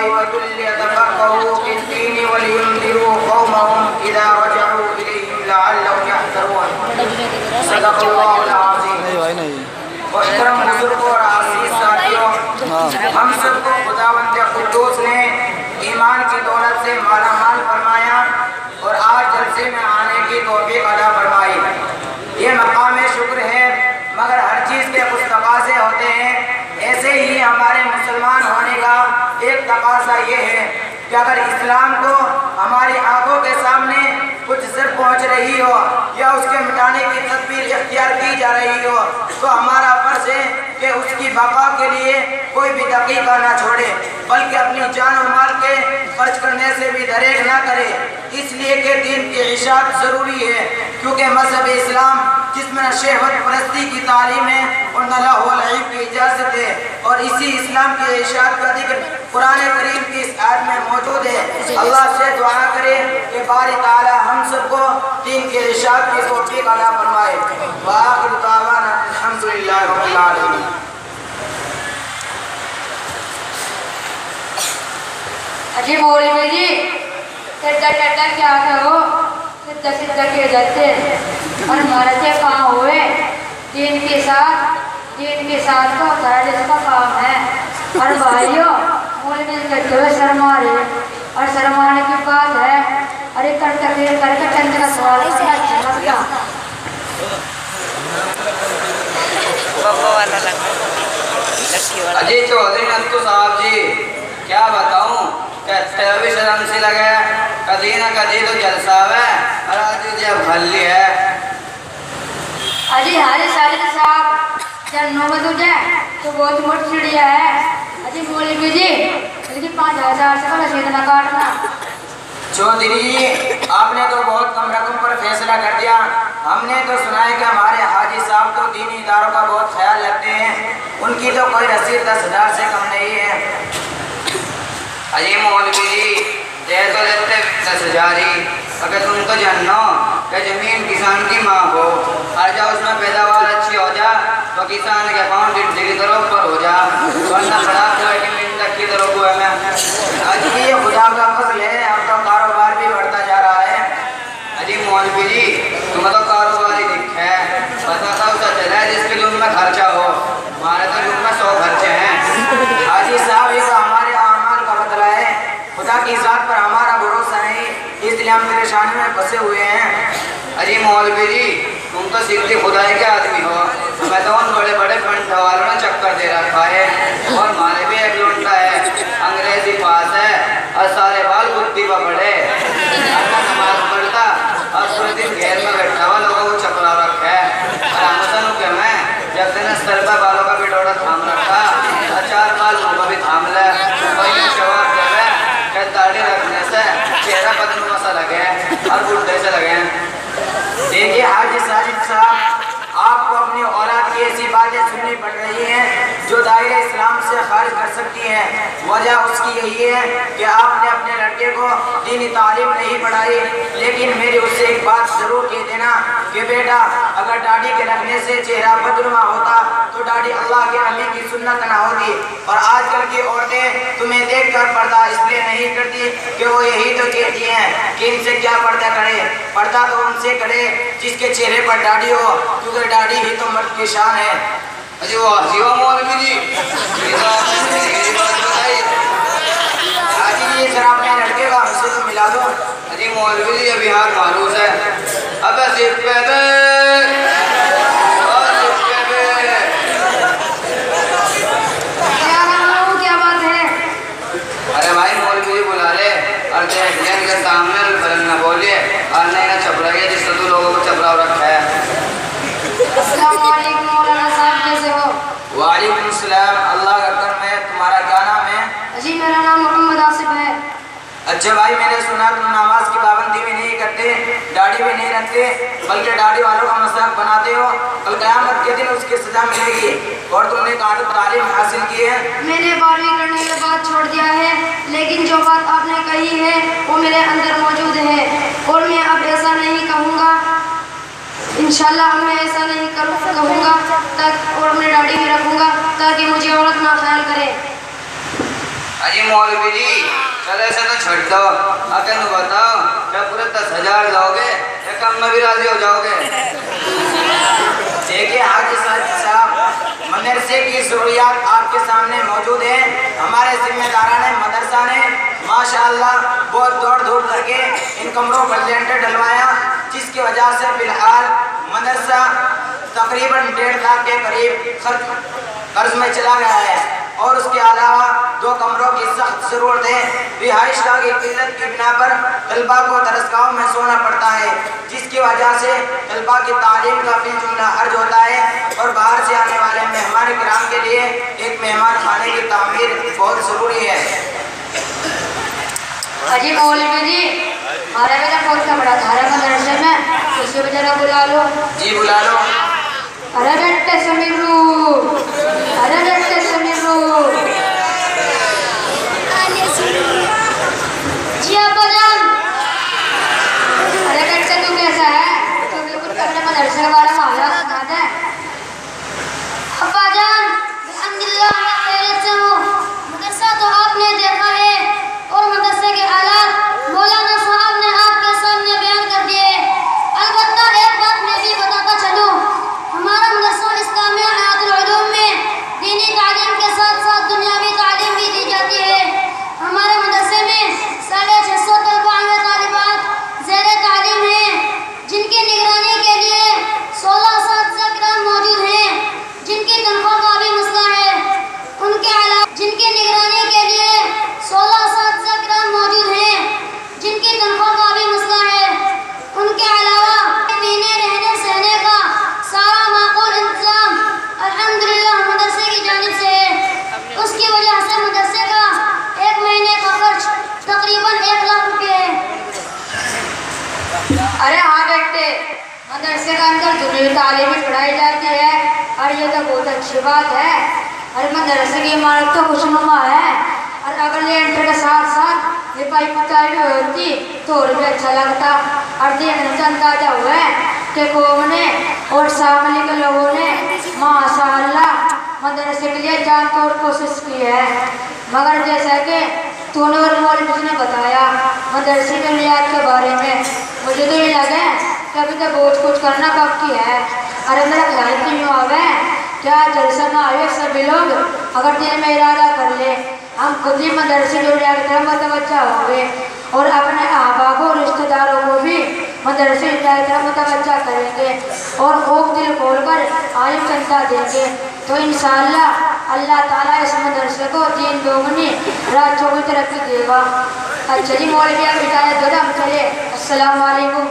ताइफतुल लियतफक्कहू फिद्दीन वलियुनदिरू कौमहुम इज़ा रजअू इलैहिम लअल्लहुम यहज़रून। सदक़ल्लाहुल अज़ीम। मुहतरम बुजुर्गों और आज़ीज़ साथियों, हम सबको खुदावंद कुद्दूस ने ईमान की दौलत से मालामाल फरमाया और आज जलसे में आने की तौफीक अता फरमाई। ये मकाम शुक्र है, मगर हर चीज़ के कुछ तकाज़े होते हैं। ऐसे ही हमारे मुसलमान होने का एक तकाज़ा ये है कि अगर इस्लाम को हमारी आंखों के सामने कुछ सिर पहुंच रही हो या उसके मिटाने की तदबीर इख्तियार की जा रही हो तो हमारा फर्ज है कि उसकी बका के लिए कोई भी दकीका ना छोड़े, बल्कि अपनी जान और माल के खर्च करने से भी दरेग ना करे। इसलिए कि दीन की इशाअत ज़रूरी है, क्योंकि मज़हब इस्लाम जिसमें शहवत परस्ती की तालीम है और न लहव व लईब की इजाज़त है, और इसी इस्लाम की इशाअत का जिक्र कुरान करीम की इस आयत में मौजूद है। अल्लाह से दुआ करे कि बारी ताला हम सबको दीन की इशाअत की तौफीक अता फरमाए। व आखिरु दावाना अल्हम्दुलिल्लाहि रब्बिल आलमीन। अजी मौलवी जी, सिद्धा सिद्धा क्या कहो, सिद्धा सिद्धा के जाते और मरते कहाँ हुए। दीन के साथ तो दर्द इसका काम है। और भाइयों, मौलवी करते हुए शर्मारे और शर्माने की बात है। अरे करके चंद का सवाल करना अजय चौधरी नत्तू साहब जी, क्या बताऊं, कहते भी शर्म से लगे, कदी ना कदी तो जलसा है और आज जब भल्ली है। अजी हरे सालिक साहब, जब नौबत हो जाए तो बहुत मोटी चिड़िया है। अजी मौलवी जी, बल्कि 5000 से वाला सीधा ना काटना। चौधरी, आपने तो बहुत कम रकम पर फैसला कर दिया। हमने तो सुना है कि हमारे हाजी साहब तो दीनी इदारों का बहुत ख्याल रखते हैं, उनकी तो कोई रसीद 10,000 से कम नहीं है। अजी मौलवी जी, दे तो देते 10,000 ही, अगर तुम तो जानो कि जमीन किसान की माँ हो, हर जा उसमें पैदावार अच्छी हो जा तो किसान के अकाउंट की तरह ऊपर हो जा, वरना खड़ा की तरह हुआ है। अजी ये खुदा का फजल है, अब तो कारोबार भी बढ़ता जा रहा है। अजी मौलवी जी, तुम तो कारोबार ही दिख है, बताता उसका चला है जिसके लिए उनमें खर्चा हो, हमारे तो उनमें 100 खर्चे हैं। हाजी साहब, ये तो हमारे आमाल का बदला है, खुदा की जात पर हमारा भरोसा नहीं, इसलिए हम परेशानी में फंसे हुए हैं। अजी मौलवी जी, तुम तो सीधे खुदाई के आदमी हो, हमें तो उन बड़े बड़े फंड वालों ने चक्कर दे रखा है, और हमारे भी एक लुंडा है, अंग्रेजी पास है और सारे बाल बुद्धि पर पड़े, नमाज पढ़ता और पूरे दिन घेर में बैठा हुआ लोगों को चकरा रखा है। और हमसन के मैं जब दिन सर पर बालों का बिटोड़ा थाम रखा, 4 बाल को भी थाम ले, वही जवाब दे कि दाढ़ी रखने से चेहरा बदनुमा सा लगे और बुढ़े से लगे। देखिए हाजी साजिद साहब, आपको अपनी औलाद की ऐसी बातें सुननी पड़ रही हैं जो दायरे इस्लाम से खारिज कर सकती हैं। वजह उसकी यही है कि आपने अपने लड़के को दीनी तालीम नहीं पढ़ाई, लेकिन मेरी उससे एक बात जरूर कह देना कि बेटा, अगर दाढ़ी के रखने से चेहरा बदनुमा होता तो दाढ़ी अल्लाह के नबी की सुन्नत ना होती। और आजकल की औरतें तुम्हें देख कर पर्दा इसलिए नहीं करती कि वो यही तो कहती हैं कि इनसे क्या पर्दा करे। पर्दा तो उनसे करे जिसके चेहरे पर दाढ़ी हो, क्योंकि दाढ़ी ही तो मर्द की शान है। अजी वाह मौलवी जी, हाजी जी, जरा अपने लड़के का हमसे तो मिला दो। अजी मौलवी जी, अभी हाथ मारूस है, अब सिर्फ पे क्या बात है। अरे भाई मौलवी जी बुला ले और के सामने न बोलिए और नहीं ना चपड़ा गया जिससे तू लोगों को चपड़ा रखा है। अस्सलाम वालेकुम मौलाना साहब, कैसे हो? वालेकुम सलाम, अल्लाह का करम है। तुम्हारा क्या नाम है? जी मेरा नाम मोहम्मद आसिफ है। अच्छा भाई, मैंने सुना तुम नमाज की पाबंदी भी नहीं करते, दाढ़ी भी नहीं रखते, बल्कि दाढ़ी वालों का मजाक बनाते हो। कल क़यामत के दिन उसकी सजा मिलेगी। और तुमने कहा तो तालीम हासिल की है? मैंने 12वीं करने के बाद छोड़ दिया है, लेकिन जो बात आपने कही है वो मेरे अंदर मौजूद है और मैं अब ऐसा नहीं कहूँगा। इंशाल्लाह मैं ऐसा नहीं कहूँगा और मैं दाढ़ी भी रखूँगा ताकि मुझे औरत ना ख्याल करे। अजी मौलवी जी चल ऐसे तो छोड़ दो, आके नु बताओ क्या पूरे 10,000 लोगे या कम में भी राजी हो जाओगे? देखिए हाजी साहब, मदरसे की जरूरियात आपके सामने मौजूद है। हमारे जिम्मेदारान मदरसा ने माशाअल्लाह बहुत दौड़ धूप करके इन कमरों पर लेंटर डलवाया, जिसकी वजह से फिलहाल मदरसा तकरीबन 1.5 लाख के करीब कर्ज में चला गया है। और उसके अलावा 2 कमरों की सख्त जरूरत है। रिहाइश गाह की किल्लत की बिना पर तलबा को दरसगाहों में सोना पड़ता है, जिसकी वजह से तलबा की तालीम का भी जुमला अर्ज होता है। और बाहर से आने वाले मेहमान किराम के लिए एक मेहमान खाने की तामीर बहुत ज़रूरी है। अजी मौलवी जी, हमारा बेटा बहुत सा बड़ा धारा मदरसे में, किसी को जरा बुला लो। जी बुला लो। अरे बेटे समीरू, अरे बेटे समीरू। जी अब्बा जान। अरे बेटे तू कैसा है? तू बिल्कुल अपने मदरसे वाला मामला सुना दे। अब्बा जान, अल्हम्दुलिल्लाह मैं खैरियत से हूँ। मदरसा तो आपने देखा है और मदरसे के हालात मौलाना साहब ने आपके सामने बयान कर दिए। अलबत्ता एक बात मैं भी बताता चलूँ, हमारा मदरसा इस्लामिया हयातुल उलूम में दीनी तालीम के साथ साथ दुनियावी तालीम भी दी जाती है। हमारे मदरसे में 650 तलबा व तालिबात ज़ेरे तालीम हैं, जिनकी निगरानी के लिए 16 असातिज़ा किराम मौजूद हैं, जिनकी तनख्वाह का भी मसला है। उनके अलावा जिनकी निगरानी के लिए 16 असातिज़ा किराम मौजूद हैं, जिनकी तनख्वाह का भी मसला है। उनके अलावा पीने रहने सहने का सारा माकूल इंतजाम अल्हम्दुलिल्लाह मदरसे की जानिब से है। उसकी वजह से मदरसे का 1 महीने का खर्च तकरीबन 1 लाख रुपये है। अरे हाँ बेटे, मदरसे का अंदर दुनियावी तालीम भी पढ़ाई जाती है और ये तो बहुत अच्छी बात है। अरे मदरसे की इमारत तो खुशनुमा है और अगर लेंटर के साथ साथ ये पाइप पुताई भी होती तो और भी अच्छा लगता। और देखने से अंदाजा हुआ है कि कौम ने और शामिल के लोगों ने माशाअल्लाह मदरसे के लिए जान तोड़ कोशिश की है। मगर जैसा कि तूने और मौलवी ने बताया मदरसे के बुनियाद के बारे में, मुझे तो ये लगे कि अभी तो बहुत कुछ करना बाकी है। अरे मेरा ख्याल तो यूँ आवे क्या जलसा में आए सभी लोग अगर दिल में इरादा कर ले, हम खुद ही मदरसे की बुनियाद की तरफ मुतवज्जा होंगे और अपने अहबाबों और रिश्तेदारों को भी मदरसे की तरफ मुतवज्जा करेंगे और खूब दिल खोल कर आलिम चंदा देंगे तो इंशाअल्लाह अल्लाह ताला इस मदरसे को दीन दोगुनी रात चौगुनी तरक्की देगा। अच्छा जी मौलवी आप इजाज़त दो, हम चले। अस्सलाम वालेकुम।